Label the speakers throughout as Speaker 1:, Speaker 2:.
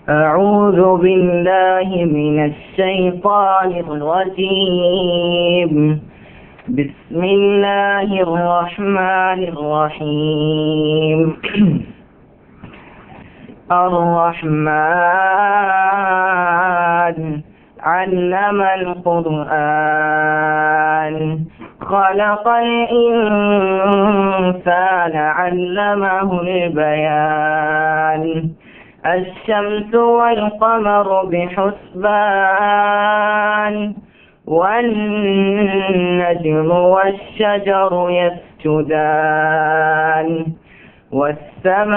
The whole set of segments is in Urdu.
Speaker 1: أعوذ بالله من الشيطان الرجيم. بسم الله الرحمن الرحيم. الرحمن علم القرآن خلق الإنسان علمه البيان الشمس والقمر بحسبان والنجم والشجر يسجدان والسماء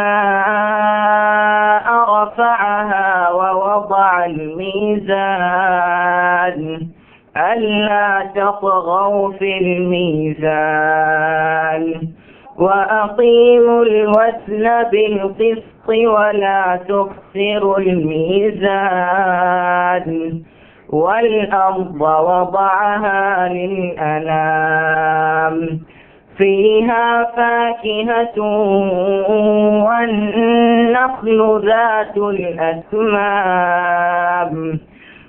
Speaker 1: رفعها ووضع الميزان ألا تطغوا في الميزان وأقيموا الوزن بالقسط ولا تخسروا الميزان والأرض وضعها للأنام فيها فاكهة والنخل ذات الأكمام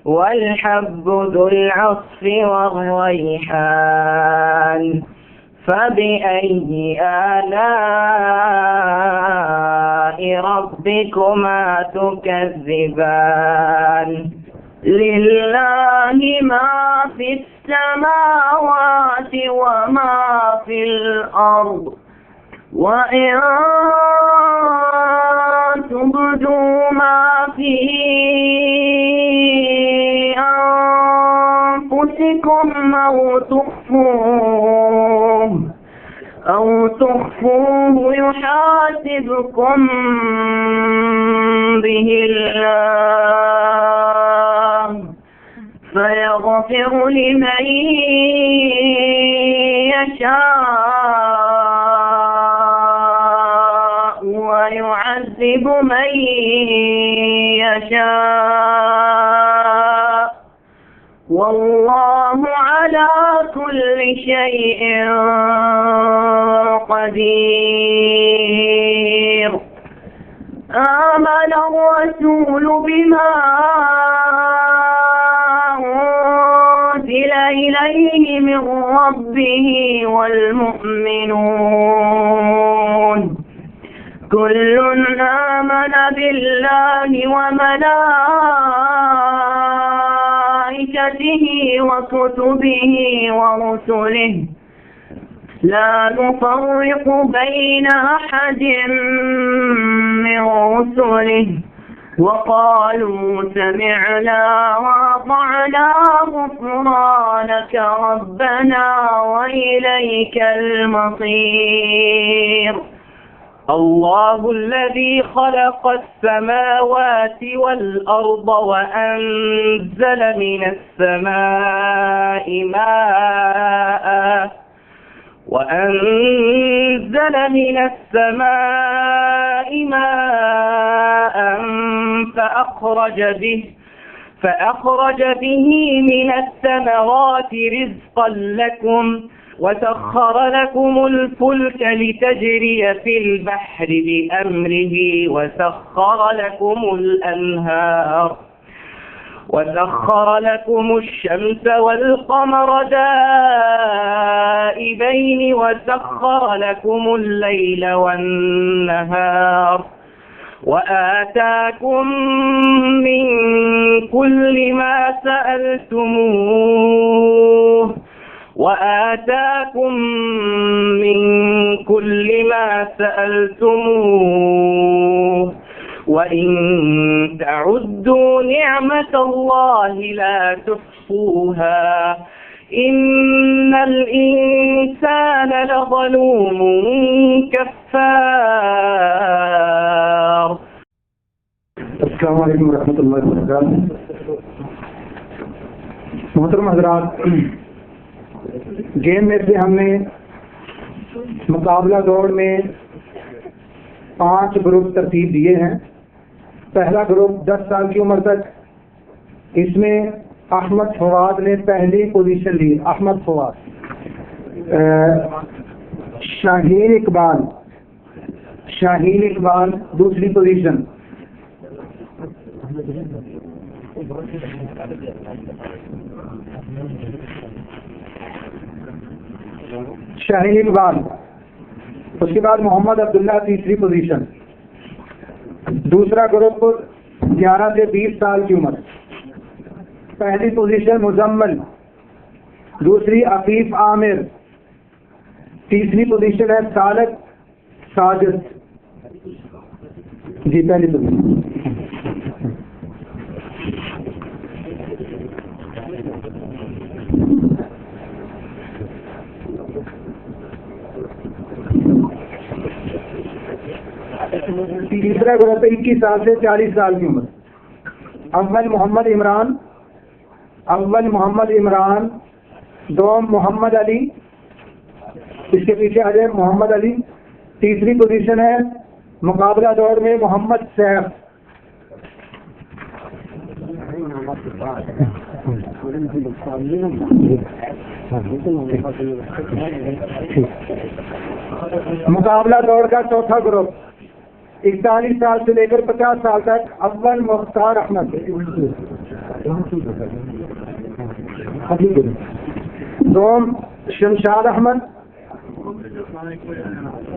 Speaker 1: والحب ذو العصف والريحان فبأي آلاء ربكما تكذبان لله ما في السماوات وما في الأرض وإن تبدوا ما في أنفسكم أو تخفوه يحاسبكم به الله فيغفر لمن يشاء ويعذب من يشاء والله على كل شيء قدير. آمن الرسول بما أنزل إليه من ربه والمؤمنون كل آمن بالله وملائكته وكتبه ورسله لا نفرق بين أحد من رسله وقالوا سمعنا وأطعنا غفرانك ربنا وإليك المصير. الله الذي خلق السماوات والأرض وأنزل من السماء ماء فأخرج به من الثمرات رزقا لكم وسخر لكم الفلك لتجري في البحر بأمره وسخر لكم الشمس والقمر دائبين وسخر لكم الليل والنهار وآتاكم من كل ما سألتموه وإن تعدوا نعمة الله لا تحصوها إن الإنسان لظلوم كفار.
Speaker 2: السلام علیکم ورحمۃ اللہ وبرکاتہ. محترم حضرات، گیم میں سے ہم نے مقابلہ دوڑ میں 5 گروپ ترتیب دیے ہیں. پہلا گروپ 10 سال کی عمر تک، اس میں احمد فواد نے پہلی پوزیشن لی. احمد فواد. شاہین اقبال دوسری پوزیشن. شاہین اقبال، اس کے بعد محمد عبداللہ تیسری پوزیشن. دوسرا گروپ 11 سے 20 سال کی عمر. پہلی پوزیشن مزمل، دوسری عفیف عامر، تیسری پوزیشن ہے سالک ساجد. جی پہلی پوزیشن. تیسرا گروپ 21 سال سے 40 سال کی عمر. اول محمد عمران، دوم محمد علی، اس کے پیچھے آ جائے محمد علی. تیسری پوزیشن ہے مقابلہ دور میں محمد سیف. مقابلہ دور کا چوتھا گروپ 41 سال سے لے کر 50 سال تک. اول مختار احمد، دوم شمشاد احمد،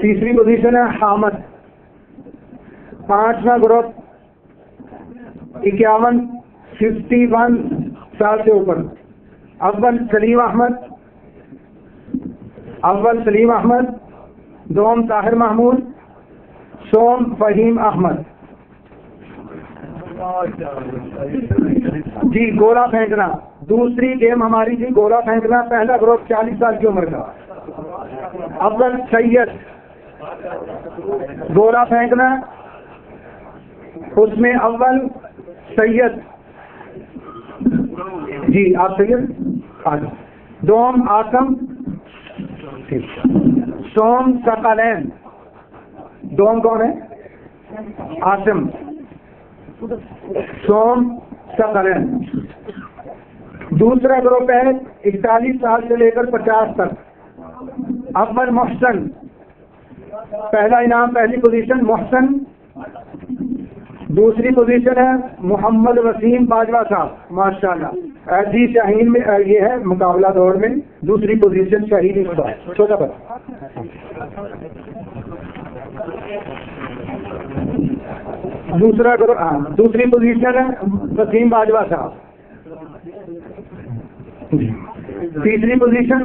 Speaker 2: تیسری پوزیشن ہے حامد. پانچواں گروپ 51 سال سے اوپر. اول سلیم احمد، دوم طاہر محمود، سوم فہیم احمد. جی گولا پھینکنا، دوسری گیم ہماری تھی گولا پھینکنا. پہلا گروپ 40 سال کی عمر کا. اول سید، گولا پھینکنا، اس میں اول سید. جی آپ سید. دوم آسم، سوم ثقلین. دوم کون ہے؟ آسم. سوم ثقلین. دوسرا گروپ ہے 41 سال سے لے کر 50 تک. اول محسن، پہلا انعام پہلی پوزیشن محسن. دوسری پوزیشن ہے محمد وسیم باجوہ صاحب، ماشاءاللہ. جی شاہین میں یہ ہے مقابلہ دور میں دوسری پوزیشن شاہین اقبال، چھوٹا بچہ. دوسرا گروپ دوسری پوزیشن ہے وسیم باجوہ صاحب. تیسری پوزیشن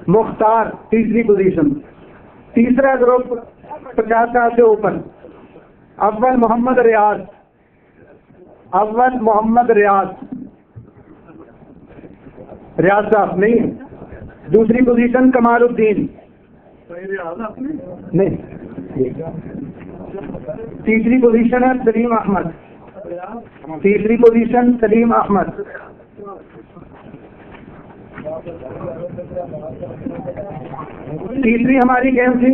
Speaker 2: مختار تیسری پوزیشن. تیسرا گروپ 50 سال سے اوپر. اول محمد ریاض صاحب نہیں. دوسری پوزیشن کمال الدین نہیں. تیسری پوزیشن ہے سلیم احمد. تیسری ہماری گیم تھی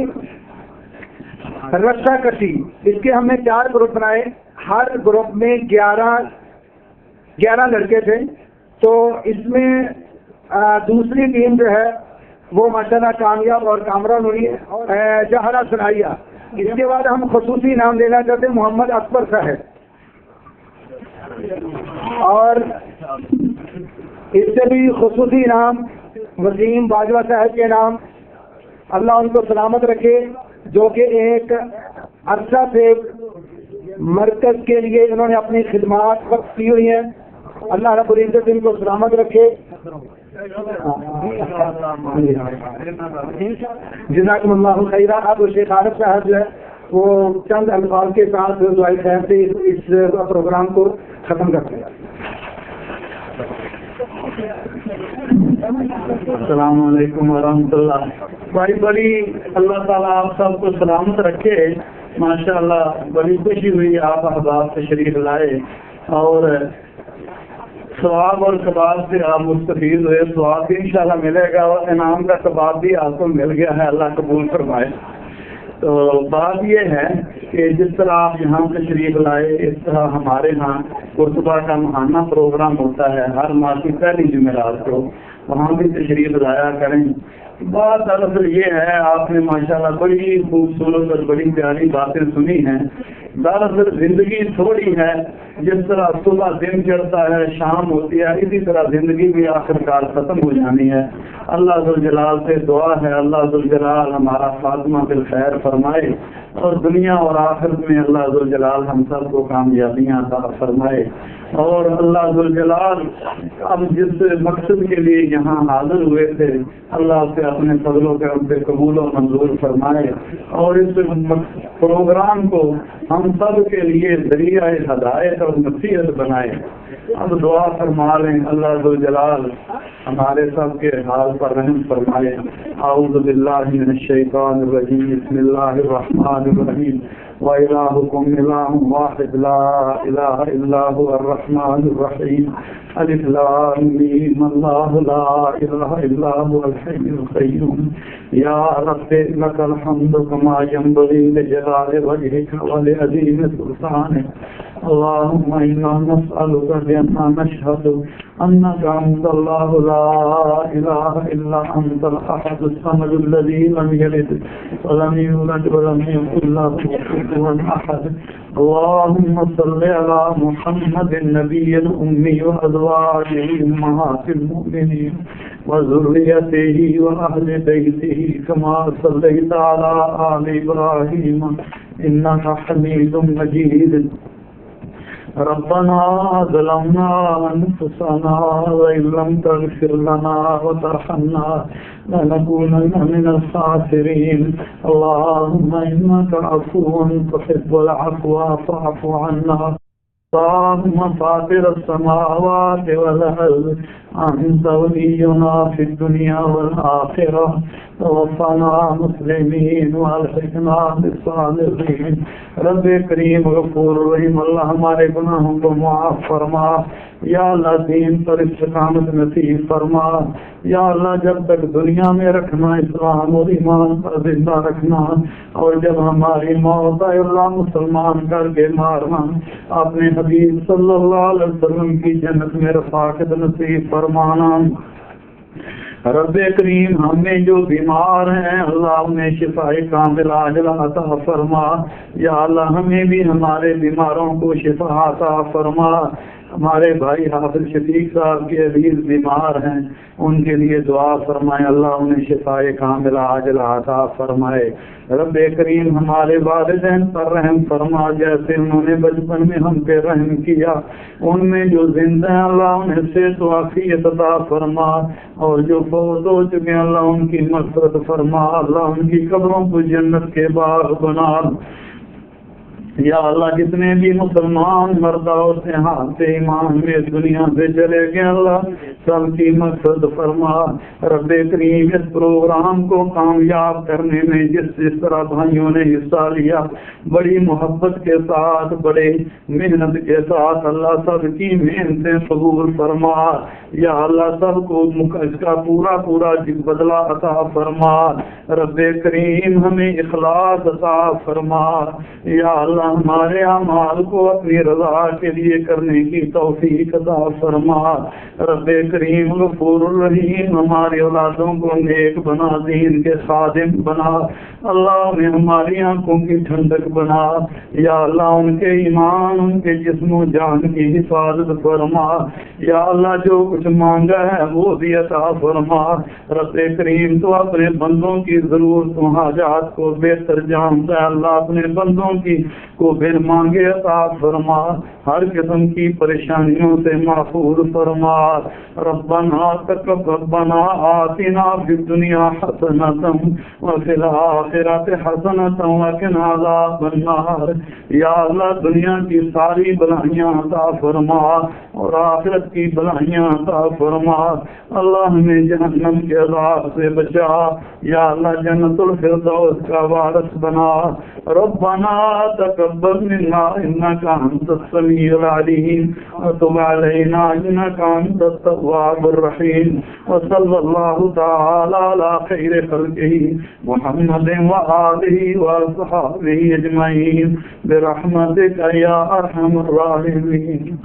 Speaker 2: رسا کشی. اس کے ہم نے 4 گروپ بنائے. ہر گروپ میں 11 لڑکے تھے. تو اس میں دوسری ٹیم جو ہے وہ ماشاءاللہ کامیاب اور کامران ہوئی ہے، جہرا سنائیہ. اس کے بعد ہم خصوصی انعام دینا چاہتے ہیں محمد اکبر صاحب، اور اس سے بھی خصوصی انعام وسیم باجوہ صاحب کے نام. اللہ ان کو سلامت رکھے، جو کہ ایک عرصہ سے مرکز کے لیے انہوں نے اپنی خدمات وقف کی ہوئی ہیں. اللہ رب العزت ان کو سلامت رکھے. جزاکم اللہ خیرہ. اب شیخ عارف صاحب جو ہے وہ چند الفاظ کے ساتھ دعائے خیر سے اس پروگرام کو ختم کرتے ہیں.
Speaker 3: السلام علیکم ورحمۃ اللہ. بڑی اللہ تعالیٰ آپ سب کو سلامت رکھے. ماشاءاللہ بڑی خوشی ہوئی آپ احباب تشریف لائے، اور ثواب اور کباب سے آپ مستفید ہوئے. ثواب بھی انشاءاللہ ملے گا، اور انعام کا کباب بھی آپ کو مل گیا ہے. اللہ قبول فرمائے. تو بات یہ ہے کہ جس طرح آپ یہاں تشریف لائے، اس طرح ہمارے ہاں قرطبہ کا ماہانہ پروگرام ہوتا ہے ہر ماہ کی پہلی جمعرات کو. وہاں بھی تشریف لایا کریں. بات دراصل یہ ہے، آپ نے ماشاءاللہ بڑی خوبصورت اور بڑی پیاری باتیں سنی ہیں۔ دراصل زندگی تھوڑی ہے، جس طرح صبح دن چڑھتا ہے شام ہوتی ہے، اسی طرح زندگی بھی آخر کار ختم ہو جانی ہے۔ اللہ ذوالجلال سے دعا ہے اللہ ذوالجلال ہمارا خاتمہ بالخیر فرمائے، اور دنیا اور آخرت میں اللہ ذوالجلال ہم سب کو کامیابیاں عطا فرمائے۔ اور اللہ ذوالجلال اب جس مقصد کے لیے یہاں حاضر ہوئے تھے، اللہ سے اپنے فضل و کرم سے قبول و منظور فرمائے، اور اس پروگرام کو ہم سب کے لیے ذریعہ ہدایت اور نصیحت بنائے۔ اب دعا فرما لیں اللہ ذوالجلال ہمارے سب کے حال پر رحم فرمائے۔ اعوذ باللہ من الشیطان الرجیم، بسم اللہ الرحمن الرحیم، وَإِلَٰهُكُمْ إِلَٰهٌ وَاحِدٌ لَا إِلَٰهَ إِلَّا هُوَ الرَّحْمَٰنُ الرَّحِيمُ أَلِف لام میم اللہ لا الہ الا هو الحی القیوم یا رب لک الحمد کما ينبغي لجلال وجهك ولعظیم سلطانك اللهم إنا نسألك بأننا نشهد أنك أنت الله لا إله إلا أنت الأحد الصمد الذي لم يلد ولم يولد ولم يكن له كفوا أحد اللهم صل على محمد النبي الأمي وأزواجه أمهات المؤمنين وذريته وأهل بيته كما صليت على آل إبراهيم إنك حميد مجيد ربنا ظلمنا أنفسنا وإن لم تغفر لنا وترحمنا لنكونن من الخاسرين اللهم إنك عفو تحب العفو فاعف عنا اللهم فاطر السماوات والأرض أنت ولينا في الدنيا والآخرة توفنا مسلمين والحقنا بالصالحين رب کریم غفور رحیم اللہ ہمارے گناہوں کو معاف فرما، یا اللہ دین پر استقامت نصیب فرما، یا اللہ جب تک دنیا میں رکھنا اسلام اور ایمان پر زندہ رکھنا، اور جب ہماری موت ہے اللہ مسلمان کر کے مارنا، اپنے حبیب صلی اللہ علیہ وسلم کی جنت میں رفاقت نصیب فرمانا۔ رب کریم ہمیں جو بیمار ہیں اللہ انہیں شفائے کامل عاجلہ عطا فرما، یا اللہ ہمیں بھی ہمارے بیماروں کو شفا عطا فرما۔ ہمارے بھائی حافظ شفیق صاحب کے عزیز بیمار ہیں، ان کے لیے دعا فرمائے اللہ انہیں شفائے کامل عاجلہ عطا فرمائے۔ رب کریم ہمارے والدین پر رحم فرما، جیسے انہوں نے بچپن میں ہم پہ رحم کیا، ان میں جو زندہ ہیں اللہ انہیں صحت و عافیت عطا فرما، اور جو فوت ہو چکے ہیں اللہ ان کی مغفرت فرما، اللہ ان کی قبروں کو جنت کے باغ بنا۔ یا اللہ جتنے بھی مسلمان مرد عورتیں ہاتھ ایمان میں دنیا سے چلے گئے اللہ سب کی مقصد فرما۔ رب کریم اس پروگرام کو کامیاب کرنے میں جس طرح بھائیوں نے حصہ لیا بڑی محبت کے ساتھ بڑے محنت کے ساتھ اللہ سب کی محنتیں قبول فرما، یا اللہ سب کو اس کا پورا بدلہ عطا فرما۔ رب کریم ہمیں اخلاص عطا فرما، یا اللہ ہمارے اعمال کو اپنی رضا کے لیے کرنے کی توفیق عطا فرما۔ رب کریم غفور الرحیم ہماری اولادوں کو نیک بنا، دین کے خادم بنا، اللہ نے ہماری آنکھوں کی ٹھنڈک بنا، یا اللہ ان کے ایمان ان کے جسم و جان کی حفاظت فرما، یا اللہ جو کچھ مانگا ہے وہ بھی عطا فرما۔ رب کریم تو اپنے بندوں کی ضرورت و حاجات کو بہتر جانتا ہے، اللہ اپنے بندوں کی کو بن مانگے عطا فرما، ہر قسم کی پریشانیوں سے محفوظ فرما۔ ربنا ربنا آتنا فی الدنیا حسنۃ وفی الآخرۃ حسنۃ وقنا عذاب النار، یا اللہ دنیا کی ساری بلائیاں عطا فرما اور آخرت کی بلائیاں عطا فرما، اللہ ہمیں جہنم کے عذاب سے بچا، یا اللہ جنت الفردوس کا وارث بنا۔ ربنا تقبل منا انك انت السميع العليم وتب علينا انك انت التواب الرحيم، وصلى الله تعالى على خير خلقه محمد وآله وصحبه اجمعين برحمتك يا ارحم الراحمين۔